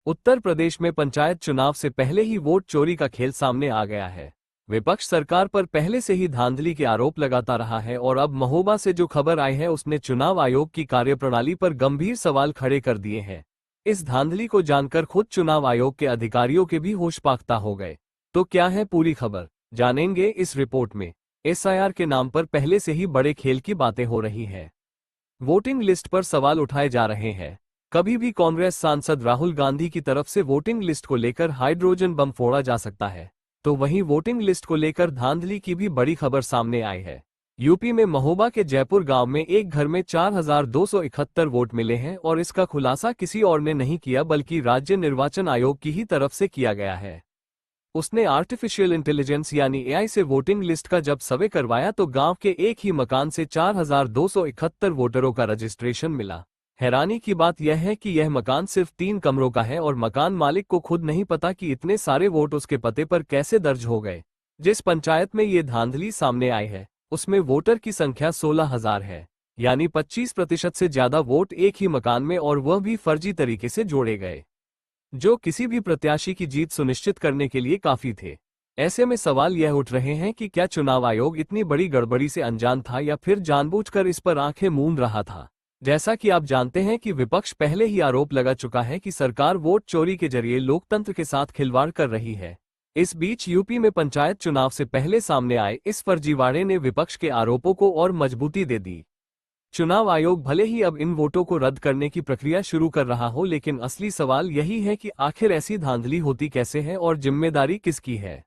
उत्तर प्रदेश में पंचायत चुनाव से पहले ही वोट चोरी का खेल सामने आ गया है। विपक्ष सरकार पर पहले से ही धांधली के आरोप लगाता रहा है और अब महोबा से जो खबर आई है उसने चुनाव आयोग की कार्यप्रणाली पर गंभीर सवाल खड़े कर दिए हैं। इस धांधली को जानकर खुद चुनाव आयोग के अधिकारियों के भी होश पाख्ता हो गए। तो क्या है पूरी खबर, जानेंगे इस रिपोर्ट में। एसआईआर के नाम पर पहले से ही बड़े खेल की बातें हो रही है। वोटिंग लिस्ट पर सवाल उठाए जा रहे हैं। कभी भी कांग्रेस सांसद राहुल गांधी की तरफ से वोटिंग लिस्ट को लेकर हाइड्रोजन बम फोड़ा जा सकता है, तो वहीं वोटिंग लिस्ट को लेकर धांधली की भी बड़ी खबर सामने आई है। यूपी में महोबा के जयपुर गांव में एक घर में 4271 वोट मिले हैं और इसका खुलासा किसी और ने नहीं किया बल्कि राज्य निर्वाचन आयोग की ही तरफ से किया गया है। उसने आर्टिफिशियल इंटेलिजेंस यानी एआई से वोटिंग लिस्ट का जब सर्वे करवाया तो गांव के एक ही मकान से 4271 वोटरों का रजिस्ट्रेशन मिला। हैरानी की बात यह है कि यह मकान सिर्फ 3 कमरों का है और मकान मालिक को खुद नहीं पता कि इतने सारे वोट उसके पते पर कैसे दर्ज हो गए। जिस पंचायत में ये धांधली सामने आई है उसमें वोटर की संख्या 16,000 है, यानी 25% से ज्यादा वोट एक ही मकान में, और वह भी फर्जी तरीके से जोड़े गए, जो किसी भी प्रत्याशी की जीत सुनिश्चित करने के लिए काफी थे। ऐसे में सवाल यह उठ रहे हैं कि क्या चुनाव आयोग इतनी बड़ी गड़बड़ी से अनजान था या फिर जानबूझकर इस पर आंखें मूंद रहा था। जैसा कि आप जानते हैं कि विपक्ष पहले ही आरोप लगा चुका है कि सरकार वोट चोरी के जरिए लोकतंत्र के साथ खिलवाड़ कर रही है। इस बीच यूपी में पंचायत चुनाव से पहले सामने आए इस फर्जीवाड़े ने विपक्ष के आरोपों को और मजबूती दे दी। चुनाव आयोग भले ही अब इन वोटों को रद्द करने की प्रक्रिया शुरू कर रहा हो, लेकिन असली सवाल यही है कि आखिर ऐसी धांधली होती कैसे है और जिम्मेदारी किसकी है।